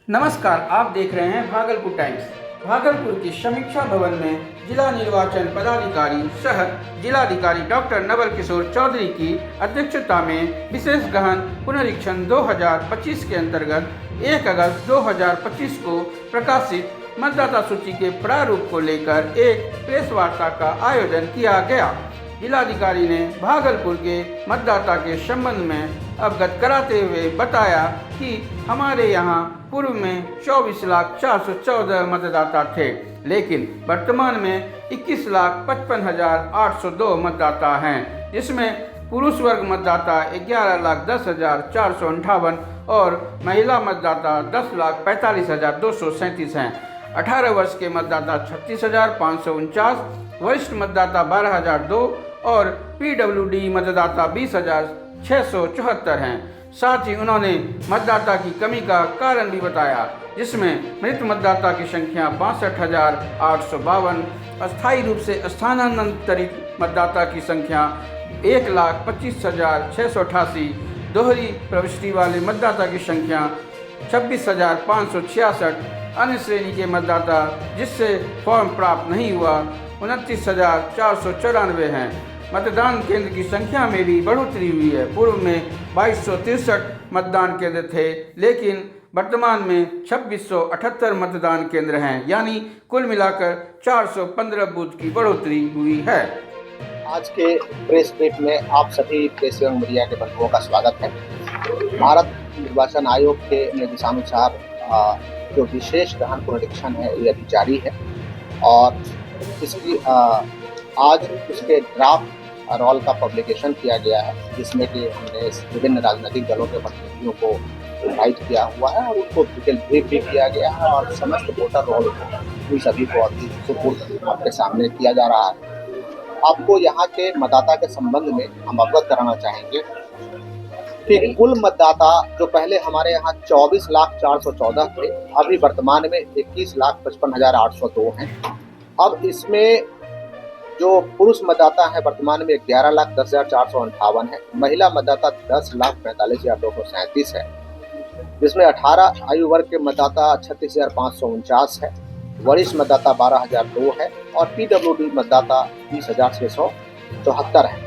नमस्कार, आप देख रहे हैं भागलपुर टाइम्स। भागलपुर की समीक्षा भवन में जिला निर्वाचन पदाधिकारी सह जिलाधिकारी डॉक्टर नवल किशोर चौधरी की अध्यक्षता में विशेष गहन पुनरीक्षण 2025 के अंतर्गत 1 अगस्त 2025 को प्रकाशित मतदाता सूची के प्रारूप को लेकर एक प्रेस वार्ता का आयोजन किया गया। जिलाधिकारी ने भागलपुर के मतदाता के संबंध में अवगत कराते हुए बताया कि हमारे यहाँ पूर्व में 24,414 मतदाता थे, लेकिन वर्तमान में 21,55,802 मतदाता हैं, जिसमें पुरुष वर्ग मतदाता 11,10,458 और महिला मतदाता 10,45,237 हैं। 18 वर्ष के मतदाता 36,549, वरिष्ठ मतदाता 12,002 और पीडब्ल्यूडी मतदाता 20,674 हैं। साथ ही उन्होंने मतदाता की कमी का कारण भी बताया, जिसमें मृत मतदाता की संख्या 62,852, अस्थायी रूप से स्थानांतरित मतदाता की संख्या 1,25,688, दोहरी प्रविष्टि वाले मतदाता की संख्या 26,566, अन्य श्रेणी के मतदाता जिससे फॉर्म प्राप्त नहीं हुआ 29,494 हैं। मतदान केंद्र की संख्या में भी बढ़ोतरी हुई है। पूर्व में 2263 मतदान केंद्र थे, लेकिन वर्तमान में 2678 मतदान केंद्र हैं, यानी कुल मिलाकर 415 बूथ की बढ़ोतरी हुई है। आज के प्रेस मीट में आप सभी प्रेस एवं मीडिया के बंधुओं का स्वागत है। भारत निर्वाचन आयोग के निर्देशानुसार जो विशेष गहन पुनरीक्षण है ये अभी जारी है और इसकी आज उसके ड्राफ्ट रोल का पब्लिकेशन किया गया है, जिसमें कि हमने विभिन्न राजनीतिक दलों के प्रतिनिधियों को इनवाइट किया हुआ है और उनको डिटेल ब्रीफ भी किया गया है और समस्त वोटर रोल उन सभी को अभी सुपुर्द आपके सामने किया जा रहा है। आपको यहाँ के मतदाता के संबंध में हम अवगत कराना चाहेंगे कि कुल मतदाता जो पहले हमारे यहाँ 24,414 थे, अभी वर्तमान में 21,55,802 हैं। अब इसमें जो पुरुष मतदाता है वर्तमान में 11,10,458 है, महिला मतदाता 10,45,237 है, जिसमें 18 आयु वर्ग के मतदाता 36,549 है, वरिष्ठ मतदाता 12,002 है और पीडब्ल्यूडी मतदाता 20,674 है।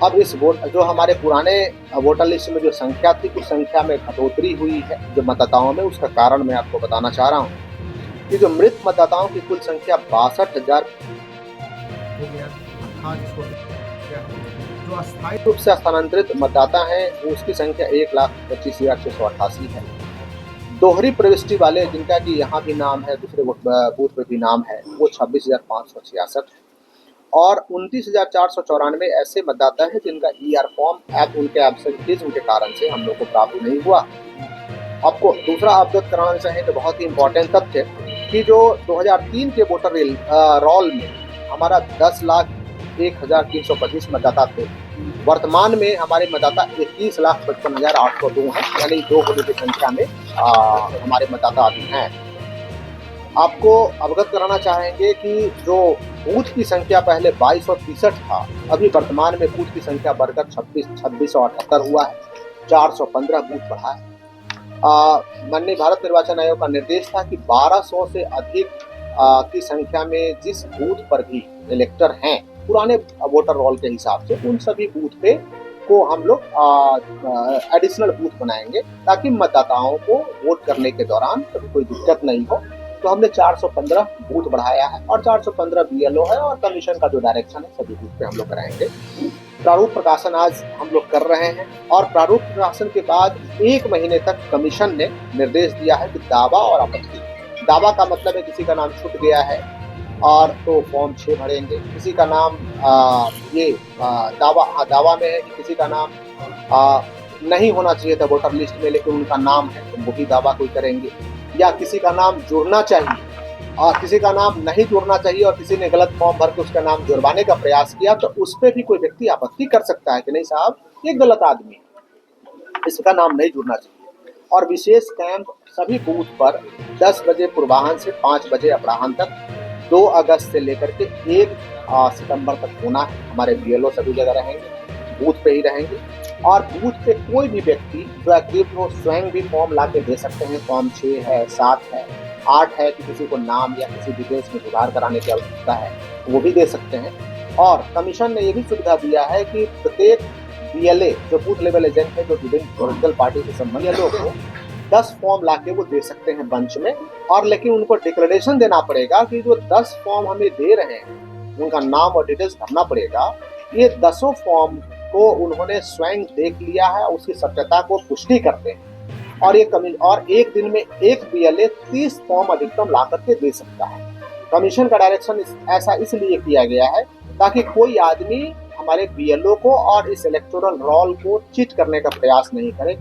अब इस जो हमारे पुराने वोटर लिस्ट में जो संख्या थी, उस संख्या में घटोतरी हुई है जो मतदाताओं में, उसका कारण मैं आपको बताना चाह रहा हूँ कि जो मृत मतदाताओं की कुल संख्या 62,000 जो अस्थायी रूप से स्थानांतरित मतदाता हैं उसकी संख्या 1,25,688 है। दोहरी प्रविष्टि वाले जिनका कि यहाँ भी नाम है, दूसरे बूथ पे भी नाम है, वो 26,566 और 29,494 ऐसे मतदाता हैं जिनका ईआर फॉर्म उनके एब्सेंटीज्म के कारण से हम लोग को प्राप्त नहीं हुआ। आपको दूसरा अवगत कराना चाहें तो बहुत ही इम्पोर्टेंट तथ्य कि जो 2003 के वोटर रोल में हमारा 10,01,325 मतदाता थे, वर्तमान में हमारे मतदाता 21,55,802 हैं, यानी 2 गुने की संख्या में हमारे मतदाता अभी हैं। आपको अवगत कराना चाहेंगे कि जो बूथ की संख्या पहले 2263 था, अभी वर्तमान में बूथ की संख्या बढ़कर 2678 हुआ है, 415 बूथ बढ़ा है। माननीय भारत निर्वाचन आयोग का निर्देश था कि 1200 से अधिक की संख्या में जिस बूथ पर भी इलेक्टर हैं पुराने वोटर रोल के हिसाब से, उन सभी बूथ पे को हम लोग एडिशनल बूथ बनाएंगे ताकि मतदाताओं को वोट करने के दौरान कभी कोई दिक्कत नहीं हो। तो हमने 415 बूथ बढ़ाया है और 415 बीएलओ है और कमीशन का जो डायरेक्शन है सभी बूथ पे हम लोग कराएंगे। प्रारूप प्रकाशन आज हम लोग कर रहे हैं और प्रारूप प्रकाशन के बाद 1 महीने तक कमीशन ने निर्देश दिया है कि दावा और आपत्ति, दावा का मतलब है किसी का नाम छूट गया है और तो फॉर्म 6 भरेंगे, किसी का नाम दावा में है कि किसी का नाम नहीं होना चाहिए था वोटर लिस्ट में लेकिन उनका नाम है तो वही दावा कोई करेंगे, या किसी का नाम जुड़ना चाहिए और किसी का नाम नहीं जुड़ना चाहिए और किसी ने गलत फॉर्म भर के उसका नाम जुड़वाने का प्रयास किया तो उस पर भी कोई व्यक्ति आपत्ति कर सकता है कि नहीं साहब ये गलत आदमी है, इसका नाम नहीं जुड़ना चाहिए। और विशेष कैंप सभी बूथ पर 10 बजे पूर्वाह्न से 5 बजे अपराह्न तक 2 अगस्त से लेकर के 1 सितंबर तक होना है। हमारे बीएलओ सभी जगह रहेंगे, बूथ पे ही रहेंगे और बूथ पे कोई भी व्यक्ति जो एग्रीव हो स्वयं भी फॉर्म ला के दे सकते हैं। फॉर्म 6 है, 7 है, 8 है कि किसी को नाम या किसी डिटेल्स में सुधार कराने की आवश्यकता है, वो भी दे सकते हैं। और कमीशन ने ये भी सुविधा दिया है कि प्रत्येक बीएलए जो बूथ लेवल एजेंट है, जो विभिन्न पॉलिटिकल पार्टी से संबंधित लोग को 10 फॉर्म लाके वो दे सकते हैं बंच में। और लेकिन उनको डिक्लेरेशन देना पड़ेगा कि जो 10 फॉर्म हमें दे रहे हैं उनका नाम और डिटेल्स भरना पड़ेगा। ये 10 फॉर्म को उन्होंने स्वयं देख लिया है, उसकी सत्यता को पुष्टि करते हैं। और एक दिन में एक बीएलए 30 फॉर्म अधिकतम ला करके दे सकता है। कमीशन का डायरेक्शन ऐसा इसलिए किया गया है ताकि कोई आदमी हमारे बीएलओ को और इस इलेक्टोरल रोल को चीट करने का प्रयास नहीं करे।